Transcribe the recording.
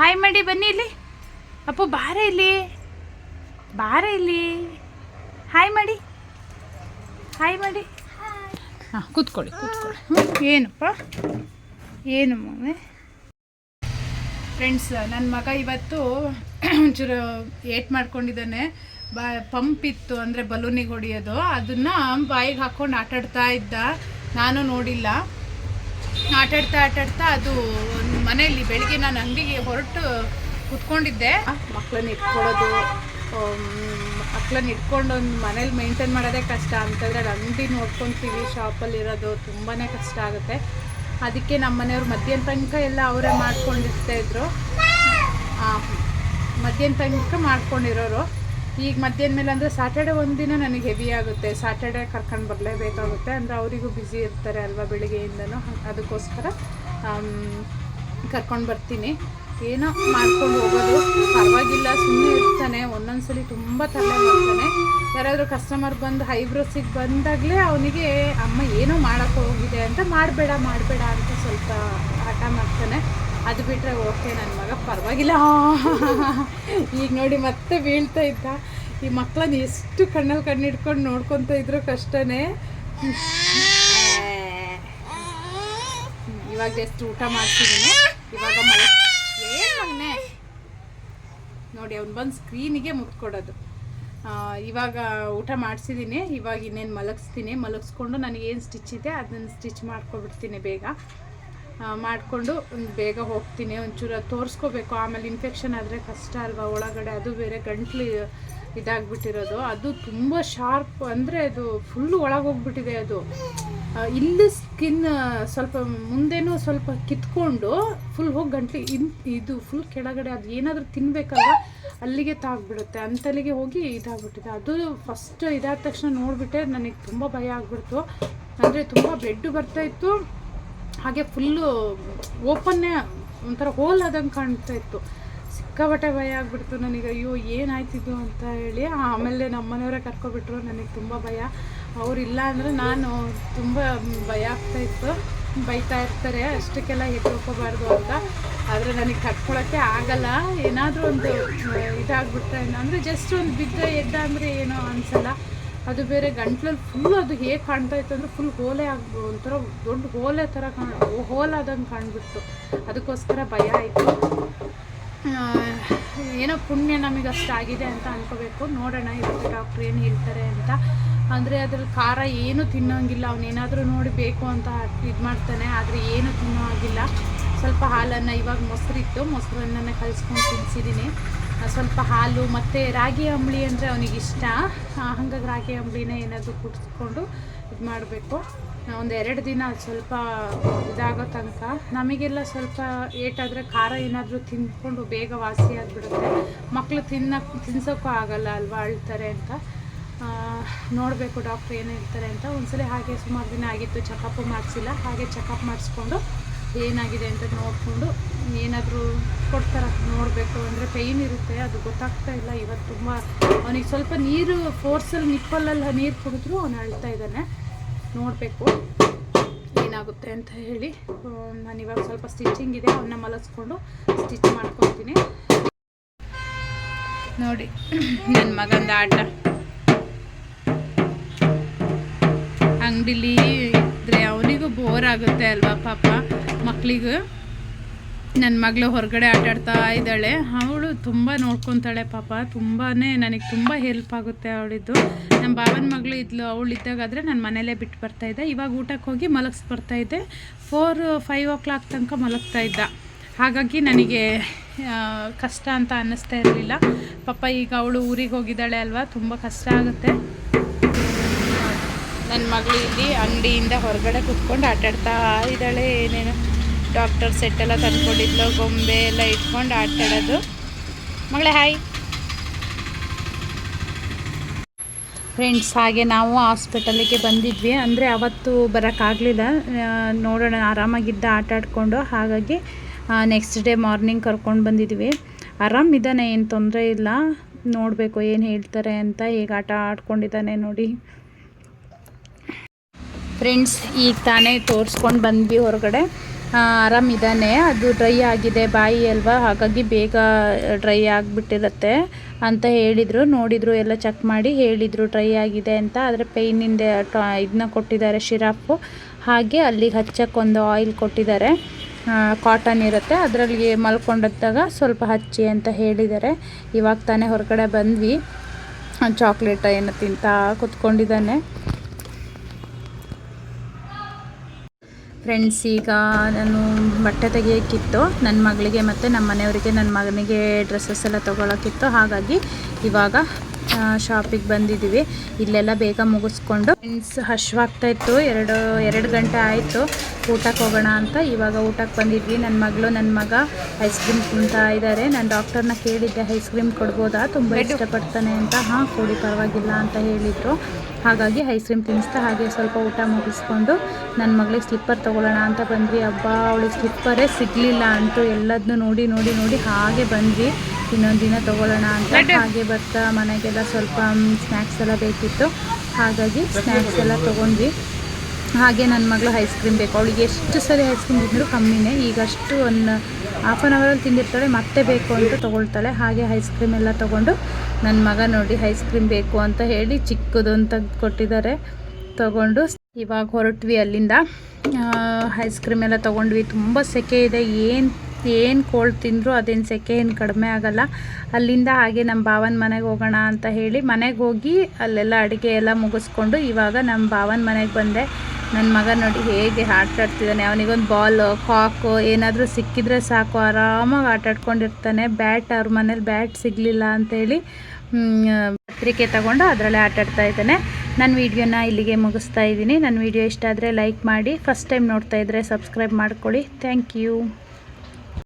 Hi ಮಾಡಿ ಬನ್ನಿ ಇಲ್ಲಿ. ಅಪ್ಪು ಬಾರ ಇಲ್ಲಿ, ಬಾರ ಇಲ್ಲಿ. ಹಾಯ್ ಮಾಡಿ, ಹಾಯ್ ಮಾಡಿ. ಹಾಂ ಕೂತ್ಕೊಳ್ಳಿ ಕೂತ್ಕೊಳ್ಳಿ. ಏನಪ್ಪ ಏನು ಮಗನೇ? ಫ್ರೆಂಡ್ಸ್, ನನ್ನ ಮಗ ಇವತ್ತು ಒಂಚೂರು ಏಟ್ ಮಾಡ್ಕೊಂಡಿದ್ದಾನೆ. ಪಂಪ್ ಇತ್ತು ಅಂದರೆ ಬಲೂನಿಗೆ ಹೊಡೆಯೋದು, ಅದನ್ನು ಬಾಯಿಗೆ ಹಾಕ್ಕೊಂಡು ಆಟಾಡ್ತಾ ಇದ್ದ. ನಾನು ನೋಡಿಲ್ಲ. ಆಟಾಡ್ತಾ ಅದು ಮನೆಯಲ್ಲಿ ಬೆಳಿಗ್ಗೆ ನಾನು ಅಂಗಡಿಗೆ ಹೊರಟು ಕೂತ್ಕೊಂಡಿದ್ದೆ. ಮಕ್ಕಳನ್ನ ಇಟ್ಕೊಳ್ಳೋದು, ಮಕ್ಕಳನ್ನ ಇಟ್ಕೊಂಡು ಒಂದು ಮನೇಲಿ ಮೇಂಟೈನ್ ಮಾಡೋದೇ ಕಷ್ಟ. ಅಂತಂದರೆ ಅಂಗಡಿ ನೋಡ್ಕೊತೀವಿ, ಶಾಪಲ್ಲಿರೋದು ತುಂಬಾ ಕಷ್ಟ ಆಗುತ್ತೆ. ಅದಕ್ಕೆ ನಮ್ಮ ಮನೆಯವ್ರು ಮಧ್ಯಾಹ್ನ ತನಕ ಎಲ್ಲ ಅವರೇ ಮಾಡ್ಕೊಂಡಿರ್ತಾಯಿದ್ರು. ಮಧ್ಯಾಹ್ನ ತನಕ ಮಾಡ್ಕೊಂಡಿರೋರು. ಈಗ ಮಧ್ಯಾಹ್ನ ಮೇಲೆ ಅಂದರೆ ಸ್ಯಾಟರ್ಡೆ ಒಂದಿನ ನನಗೆ ಹೆವಿ ಆಗುತ್ತೆ. ಸ್ಯಾಟರ್ಡೆ ಕರ್ಕೊಂಡು ಬರಲೇಬೇಕಾಗುತ್ತೆ, ಅಂದರೆ ಅವರಿಗೂ ಬ್ಯುಸಿ ಇರ್ತಾರೆ ಅಲ್ವಾ ಬೆಳಿಗ್ಗೆಯಿಂದನೂ. ಅದಕ್ಕೋಸ್ಕರ ಕರ್ಕೊಂಡು ಬರ್ತೀನಿ. ಏನೋ ಮಾಡ್ಕೊಂಡು ಹೋಗೋದು, ಪರವಾಗಿಲ್ಲ, ಸುಮ್ಮನೆ ಇರ್ತಾನೆ. ಒಂದೊಂದ್ಸಲಿ ತುಂಬ ತಲೆ ಮಾಡ್ತಾನೆ. ಯಾರಾದರೂ ಕಸ್ಟಮರ್ ಬಂದು ಐಬ್ರೋಸಿಗೆ ಬಂದಾಗಲೇ ಅವನಿಗೆ ಅಮ್ಮ ಏನೋ ಮಾಡೋಕ್ಕೆ ಹೋಗಿದೆ ಅಂತ ಮಾಡಬೇಡ ಅಂತ ಸ್ವಲ್ಪ ಹಠ ಮಾಡ್ತಾನೆ. ಅದು ಬಿಟ್ಟರೆ ಓಕೆ, ನನ್ನ ಮಗ ಪರವಾಗಿಲ್ಲ. ಈಗ ನೋಡಿ ಮತ್ತೆ ಬೀಳ್ತಾ ಇದ್ದ. ಈ ಮಕ್ಕಳನ್ನ ಎಷ್ಟು ಕಣ್ಣಲ್ಲಿ ಕಣ್ಣಿಡ್ಕೊಂಡು ನೋಡ್ಕೊತ ಇದ್ರು ಕಷ್ಟನೇ. ಇವಾಗ ಎಷ್ಟು ಊಟ ಮಾಡ್ತಿದ್ದೀನಿ. ಇವಾಗ ಮಗನೇ ನೋಡಿ, ಅವ್ನು ಬಂದು ಸ್ಕ್ರೀನಿಗೆ ಮುಟ್ಕೊಡೋದು. ಇವಾಗ ಊಟ ಮಾಡಿಸಿದ್ದೀನಿ. ಇವಾಗ ಇನ್ನೇನು ಮಲಗಿಸ್ಕೊಂಡು ನನಗೇನು ಸ್ಟಿಚ್ ಇದೆ ಅದನ್ನು ಸ್ಟಿಚ್ ಮಾಡ್ಕೊಬಿಡ್ತೀನಿ. ಬೇಗ ಮಾಡಿಕೊಂಡು ಬೇಗ ಹೋಗ್ತೀನಿ. ಒಂಚೂರು ತೋರಿಸ್ಕೋಬೇಕು, ಆಮೇಲೆ ಇನ್ಫೆಕ್ಷನ್ ಆದರೆ ಕಷ್ಟ ಅಲ್ವಾ ಒಳಗಡೆ. ಅದು ಬೇರೆ ಗಂಟ್ಲು ಇದಾಗ್ಬಿಟ್ಟಿರೋದು. ಅದು ತುಂಬ ಶಾರ್ಪ್, ಅಂದರೆ ಅದು ಫುಲ್ಲು ಒಳಗೋಗ್ಬಿಟ್ಟಿದೆ. ಅದು ಇಲ್ಲಿ ಸ್ಕಿನ್ ಸ್ವಲ್ಪ ಮುಂದೆನೂ ಸ್ವಲ್ಪ ಕಿತ್ಕೊಂಡು ಫುಲ್ ಹೋಗಿ ಗಂಟ್ಲು ಇದು ಫುಲ್ ಕೆಳಗಡೆ ಅದು ಏನಾದರೂ ತಿನ್ನಬೇಕಲ್ವ, ಅಲ್ಲಿಗೆ ತಾಗ್ಬಿಡುತ್ತೆ. ಅಂತಲ್ಲಿಗೆ ಹೋಗಿ ಇದಾಗ್ಬಿಟ್ಟಿದೆ. ಅದು ಫಸ್ಟ್ ಇದಾದ ತಕ್ಷಣ ನೋಡಿಬಿಟ್ಟೆ ನನಗೆ ತುಂಬ ಭಯ ಆಗ್ಬಿಡ್ತು. ಅಂದರೆ ತುಂಬ ಬ್ಲಡ್ಡು ಬರ್ತಾಯಿತ್ತು, ಹಾಗೆ ಫುಲ್ಲು ಓಪನ್ನೇ ಒಂಥರ ಹೋಲ್ ಆದಂಗೆ ಕಾಣ್ತಾ ಇತ್ತು. ಸಿಕ್ಕಾಬಟ್ಟೆ ಭಯ ಆಗ್ಬಿಡ್ತು ನನಗೆ. ಅಯ್ಯೋ ಏನಾಯ್ತಿದ್ದು ಅಂತ ಹೇಳಿ ಆಮೇಲೆ ನಮ್ಮ ಮನೆಯವರೇ ಕರ್ಕೊಬಿಟ್ರು. ನನಗೆ ತುಂಬ ಭಯ. ಅವರಿಲ್ಲ ಅಂದರೆ ನಾನು ತುಂಬ ಭಯ ಆಗ್ತಾಯಿತ್ತು. ಬೈತಾ ಇರ್ತಾರೆ ಅಷ್ಟಕ್ಕೆಲ್ಲ ಎತ್ಕೋಬಾರ್ದು ಅಂತ. ಆದರೆ ನನಗೆ ತಡ್ಕೊಳಕ್ಕೆ ಆಗಲ್ಲ. ಏನಾದರೂ ಒಂದು ಇದಾಗ್ಬಿಟ್ರೆ, ಅಂದರೆ ಜಸ್ಟ್ ಒಂದು ಬಿದ್ದ ಎದ್ದ ಅಂದರೆ ಏನೋ ಅನಿಸಲ್ಲ. ಅದು ಬೇರೆ ಗಂಟ್ಲಲ್ಲಿ ಫುಲ್ ಅದು ಹೇಗೆ ಕಾಣ್ತಾ ಇತ್ತು ಅಂದರೆ ಫುಲ್ ಹೋಲೆ ಆಗ್ಬೋದು, ಒಂಥರ ದೊಡ್ಡ ಹೋಲೆ ಥರ ಹೋಲಾದಂಗೆ ಕಾಣ್ಬಿಡ್ತು. ಅದಕ್ಕೋಸ್ಕರ ಭಯ ಆಯಿತು. ಏನೋ ಪುಣ್ಯ ನಮಗೆ ಅಷ್ಟಾಗಿದೆ ಅಂತ ಅನ್ಕೋಬೇಕು. ನೋಡೋಣ ಇವತ್ತು ಡಾಕ್ಟ್ರ್ ಏನು ಹೇಳ್ತಾರೆ ಅಂತ. ಅಂದರೆ ಅದ್ರಲ್ಲಿ ಖಾರ ಏನೂ ತಿನ್ನೋಂಗಿಲ್ಲ. ಅವನೇನಾದರೂ ನೋಡಿ ಬೇಕು ಅಂತ ಇದು ಮಾಡ್ತಾನೆ, ಆದರೆ ಏನೂ ತಿನ್ನೋ ಆಗಿಲ್ಲ. ಸ್ವಲ್ಪ ಹಾಲನ್ನು, ಇವಾಗ ಮೊಸರಿತ್ತು, ಮೊಸರನ್ನ ಕಲಿಸ್ಕೊಂಡು ತಿನ್ನಿಸಿದ್ದೀನಿ. ಸ್ವಲ್ಪ ಹಾಲು ಮತ್ತು ರಾಗಿ ಅಂಬಳಿ ಅಂದರೆ ಅವನಿಗೆ ಇಷ್ಟ. ಹಾಗಾಗಿ ರಾಗಿ ಅಂಬಳಿನೇ ಏನಾದರೂ ಕುಡಿಸ್ಕೊಂಡು ಇದು ಮಾಡಬೇಕು. ಒಂದು 2 ದಿನ ಸ್ವಲ್ಪ ಇದಾಗೋ ತನಕ. ನಮಗೆಲ್ಲ ಸ್ವಲ್ಪ ಏಟಾದರೆ ಖಾರ ಏನಾದರೂ ತಿಂದ್ಕೊಂಡು ಬೇಗ ವಾಸಿ ಆಗಿಬಿಡುತ್ತೆ. ಮಕ್ಕಳು ತಿನ್ಸೋಕ್ಕೂ ಆಗಲ್ಲ ಅಲ್ವಾ, ಅಳ್ತಾರೆ ಅಂತ. ನೋಡಬೇಕು ಡಾಕ್ಟ್ರ್ ಏನು ಹೇಳ್ತಾರೆ ಅಂತ. ಒಂದ್ಸಲ ಹಾಗೆ ಸುಮಾರು ದಿನ ಆಗಿತ್ತು, ಚೆಕಪ್ಪು ಮಾಡಿಸಿಲ್ಲ. ಹಾಗೆ ಚೆಕಪ್ ಮಾಡಿಸ್ಕೊಂಡು ಏನಾಗಿದೆ ಅಂತ ನೋಡಿಕೊಂಡು ಏನಾದರೂ ಕೊಡ್ತಾರೆ ನೋಡಬೇಕು. ಅಂದರೆ ಪೇಯ್ನ್ ಇರುತ್ತೆ, ಅದು ಗೊತ್ತಾಗ್ತಾ ಇಲ್ಲ. ಇವತ್ತು ತುಂಬ ಅವನಿಗೆ ಸ್ವಲ್ಪ ನೀರು ಫೋರ್ಸಲ್ಲಿ ನಿಪ್ಪಲ್ಲೆಲ್ಲ ನೀರು ಕುಡಿದ್ರು ಅವನು ಅಳ್ತಾ ಇದ್ದಾನೆ. ನೋಡಬೇಕು ಏನಾಗುತ್ತೆ ಅಂತ ಹೇಳಿ. ನಾನಿವಾಗ ಸ್ವಲ್ಪ ಸ್ಟಿಚಿಂಗ್ ಇದೆ, ಅವನ್ನ ಮಲಗಿಸ್ಕೊಂಡು ಸ್ಟಿಚ್ ಮಾಡ್ಕೊತೀನಿ. ನೋಡಿ ನನ್ನ ಮಗಂದ ಆಟ. ಅಂಗಡಿಲಿ ಇದ್ದರೆ ಅವನಿಗೂ ಬೋರ್ ಆಗುತ್ತೆ ಅಲ್ವಾ ಪಾಪ ಮಕ್ಕಳಿಗೂ. ನನ್ನ ಮಗಳು ಹೊರಗಡೆ ಆಟಾಡ್ತಾ ಇದ್ದಾಳೆ. ಅವಳು ತುಂಬ ನೋಡ್ಕೊತಾಳೆ ಪಾಪ. ತುಂಬಾ ನನಗೆ ತುಂಬ ಹೆಲ್ಪ್ ಆಗುತ್ತೆ ಅವಳಿದ್ದು. ನಮ್ಮ ಭಾವನ ಮಗಳು ಇದ್ಲು, ಅವಳಿದ್ದಾಗಾದರೆ ನಾನು ಮನೇಲೇ ಬಿಟ್ಟು ಬರ್ತಾಯಿದ್ದೆ. ಇವಾಗ ಊಟಕ್ಕೆ ಹೋಗಿ ಮಲಗಿಸ್ಬರ್ತಾಯಿದ್ದೆ. 4-5 o'clock ತನಕ ಮಲಗ್ತಾ ಇದ್ದ. ಹಾಗಾಗಿ ನನಗೆ ಕಷ್ಟ ಅಂತ ಅನ್ನಿಸ್ತಾ ಇರಲಿಲ್ಲ. ಪಾಪ ಈಗ ಅವಳು ಊರಿಗೆ ಹೋಗಿದ್ದಾಳೆ ಅಲ್ವಾ, ತುಂಬ ಕಷ್ಟ ಆಗುತ್ತೆ. ನನ್ನ ಮಗಳು ಇಲ್ಲಿ ಅಂಗಡಿಯಿಂದ ಹೊರಗಡೆ ಕೂತ್ಕೊಂಡು ಆಟಾಡ್ತಾ ಇದ್ದಾಳೆ. ಏನೇನು ಡಾಕ್ಟರ್ ಸೆಟ್ಟೆಲ್ಲ ತಂದ್ಕೊಂಡಿದ್ಲು, ಗೊಂಬೆ ಎಲ್ಲ ಇಟ್ಕೊಂಡು ಆಟಾಡೋದು. ಮಗಳೇ ಹಾಯ್. ಫ್ರೆಂಡ್ಸ್, ಹಾಗೆ ನಾವು ಹಾಸ್ಪಿಟಲಿಗೆ ಬಂದಿದ್ವಿ. ಅಂದರೆ ಅವತ್ತು ಬರೋಕ್ಕಾಗಲಿಲ್ಲ. ನೋಡೋಣ, ಆರಾಮಾಗಿದ್ದ ಆಟಾಡಿಕೊಂಡು. ಹಾಗಾಗಿ ನೆಕ್ಸ್ಟ್ ಡೇ ಮಾರ್ನಿಂಗ್ ಕರ್ಕೊಂಡು ಬಂದಿದ್ವಿ. ಆರಾಮಿದ್ದಾನೆ, ಏನು ತೊಂದರೆ ಇಲ್ಲ. ನೋಡಬೇಕು ಏನು ಹೇಳ್ತಾರೆ ಅಂತ. ಹೇಗೆ ಆಟ ಆಡ್ಕೊಂಡಿದ್ದಾನೆ ನೋಡಿ. ಫ್ರೆಂಡ್ಸ್, ಈಗ ತಾನೇ ತೋರಿಸ್ಕೊಂಡು ಬಂದ್ವಿ ಹೊರಗಡೆ. ಆರಾಮಿದ್ದಾನೆ. ಅದು ಡ್ರೈ ಆಗಿದೆ ಬಾಯಿ ಅಲ್ವಾ, ಹಾಗಾಗಿ ಬೇಗ ಡ್ರೈ ಆಗಿಬಿಟ್ಟಿರುತ್ತೆ ಅಂತ ಹೇಳಿದರು. ನೋಡಿದರು, ಎಲ್ಲ ಚೆಕ್ ಮಾಡಿ ಹೇಳಿದರು ಡ್ರೈ ಆಗಿದೆ ಅಂತ. ಆದರೆ ಪೇಯ್ನಿಂದ ಇದನ್ನ ಕೊಟ್ಟಿದ್ದಾರೆ, ಶಿರಾಪು. ಹಾಗೆ ಅಲ್ಲಿಗೆ ಹಚ್ಚಕ್ಕೊಂದು ಆಯಿಲ್ ಕೊಟ್ಟಿದ್ದಾರೆ, ಕಾಟನ್ ಇರುತ್ತೆ, ಅದರಲ್ಲಿ ಮಲ್ಕೊಂಡಿದ್ದಾಗ ಸ್ವಲ್ಪ ಹಚ್ಚಿ ಅಂತ ಹೇಳಿದ್ದಾರೆ. ಇವಾಗ ತಾನೇ ಹೊರಗಡೆ ಬಂದ್ವಿ. ಚಾಕ್ಲೇಟ್ ಏನು ತಿಂತಾ ಕೂತ್ಕೊಂಡಿದ್ದಾನೆ. ಫ್ರೆಂಡ್ಸ್, ಈಗ ನಾನು ಬಟ್ಟೆ ತೆಗಿಯೋಕ್ಕಿತ್ತು ನನ್ನ ಮಗಳಿಗೆ ಮತ್ತು ನಮ್ಮ ಮನೆಯವರಿಗೆ, ನನ್ನ ಮಗನಿಗೆ ಡ್ರೆಸ್ಸಸ್ ಎಲ್ಲ ತೊಗೊಳಕ್ಕಿತ್ತು. ಹಾಗಾಗಿ ಇವಾಗ ಶಾಪಿಗೆ ಬಂದಿದ್ದೀವಿ. ಇಲ್ಲೆಲ್ಲ ಬೇಗ ಮುಗಿಸ್ಕೊಂಡು, ಫ್ರೆಂಡ್ಸ್ ಹಶ್ವಾಗ್ತಾಯಿತ್ತು. ಎರಡು ಗಂಟೆ ಆಯಿತು ಊಟಕ್ಕೆ ಹೋಗೋಣ ಅಂತ. ಇವಾಗ ಊಟಕ್ಕೆ ಬಂದಿದ್ವಿ. ನನ್ನ ಮಗಳು ನನ್ನ ಮಗ ಐಸ್ ಕ್ರೀಮ್ ತಿಂತಾ ಇದ್ದಾರೆ. ನಾನು ಡಾಕ್ಟರ್ನ ಕೇಳಿದ್ದೆ ಐಸ್ ಕ್ರೀಮ್ ಕೊಡ್ಬೋದಾ, ತುಂಬ ಇಷ್ಟಪಡ್ತಾನೆ ಅಂತ. ಹಾಂ ಕೊಡಿ ಪರವಾಗಿಲ್ಲ ಅಂತ ಹೇಳಿದರು. ಹಾಗಾಗಿ ಐಸ್ ಕ್ರೀಮ್ ತಿನ್ನಿಸ್ತಾ ಹಾಗೆ ಸ್ವಲ್ಪ ಊಟ ಮುಗಿಸ್ಕೊಂಡು ನನ್ನ ಮಗಳಿಗೆ ಸ್ಲಿಪ್ಪರ್ ತೊಗೊಳ್ಳೋಣ ಅಂತ ಬಂದ್ವಿ. ಹಬ್ಬ ಅವಳಿಗೆ ಸ್ಲಿಪ್ಪರೇ ಸಿಗಲಿಲ್ಲ ಅಂಟು. ಎಲ್ಲದನ್ನೂ ನೋಡಿ ನೋಡಿ ನೋಡಿ ಹಾಗೆ ಬಂದ್ವಿ ಇನ್ನೊಂದು ದಿನ ತೊಗೊಳ್ಳೋಣ ಅಂತ. ಹಾಗೆ ಬರ್ತಾ ಮನೆಗೆಲ್ಲ ಸ್ವಲ್ಪ ಸ್ನ್ಯಾಕ್ಸ್ ಎಲ್ಲ ಬೇಕಿತ್ತು, ಹಾಗಾಗಿ ಸ್ನ್ಯಾಕ್ಸ್ ಎಲ್ಲ ತೊಗೊಂಡ್ವಿ. ಹಾಗೆ ನನ್ನ ಮಗಳು ಐಸ್ ಕ್ರೀಮ್ ಬೇಕು, ಅವಳಿಗೆ ಎಷ್ಟು ಸರಿ ಐಸ್ ಕ್ರೀಮ್ ತಿಂದರೂ ಕಮ್ಮಿನೇ. ಈಗಷ್ಟು ಒಂದು ಹಾಫ್ ಆನ್ ಅವರಲ್ಲಿ ತಿಂದಿರ್ತಾಳೆ, ಮತ್ತೆ ಬೇಕು ಅಂತ ತೊಗೊಳ್ತಾಳೆ. ಹಾಗೆ ಐಸ್ ಕ್ರೀಮ್ ಎಲ್ಲ ತೊಗೊಂಡು ನನ್ನ ಮಗ ನೋಡಿ ಐಸ್ ಕ್ರೀಮ್ ಬೇಕು ಅಂತ ಹೇಳಿ ಚಿಕ್ಕದು ಅಂತ ಕೊಟ್ಟಿದ್ದಾರೆ, ತೊಗೊಂಡು ಇವಾಗ ಹೊರಟ್ವಿ ಅಲ್ಲಿಂದ. ಐಸ್ ಕ್ರೀಮ್ ಎಲ್ಲ ತೊಗೊಂಡ್ವಿ. ತುಂಬ ಸೆಕೆ ಇದೆ, ಏನು ಕೋಲ್ಡ್ ತಿಂದರೂ ಅದೇನು ಸೆಕೆ ಏನು ಕಡಿಮೆ ಆಗೋಲ್ಲ. ಅಲ್ಲಿಂದ ಹಾಗೆ ನಮ್ಮ ಭಾವನ ಮನೆಗೆ ಹೋಗೋಣ ಅಂತ ಹೇಳಿ ಮನೆಗೆ ಹೋಗಿ ಅಲ್ಲೆಲ್ಲ ಅಡುಗೆ ಎಲ್ಲ ಮುಗಿಸ್ಕೊಂಡು ಇವಾಗ ನಮ್ಮ ಭಾವನ ಮನೆಗೆ ಬಂದೆ. ನನ್ನ ಮಗ ನೋಡಿ ಹೇಗೆ ಆಟ ಆಡ್ತಿದ್ದಾನೆ. ಅವನಿಗೊಂದು ಬಾಲ್, ಕಾಕು ಏನಾದರೂ ಸಿಕ್ಕಿದ್ರೆ ಸಾಕು, ಆರಾಮಾಗಿ ಆಟ ಆಡ್ಕೊಂಡಿರ್ತಾನೆ. ಬ್ಯಾಟ್, ಅವ್ರ ಮನೇಲಿ ಬ್ಯಾಟ್ ಸಿಗಲಿಲ್ಲ ಅಂಥೇಳಿ ಪತ್ರಿಕೆ ತಗೊಂಡು ಅದರಲ್ಲೇ ಆಟ ಆಡ್ತಾ ಇದ್ದಾನೆ. ನನ್ನ ವೀಡಿಯೋನ ಇಲ್ಲಿಗೆ ಮುಗಿಸ್ತಾ ಇದ್ದೀನಿ. ನನ್ನ ವೀಡಿಯೋ ಇಷ್ಟ ಆದರೆ ಲೈಕ್ ಮಾಡಿ, ಫಸ್ಟ್ ಟೈಮ್ ನೋಡ್ತಾ ಇದ್ದರೆ ಸಬ್ಸ್ಕ್ರೈಬ್ ಮಾಡ್ಕೊಳ್ಳಿ. Thank you.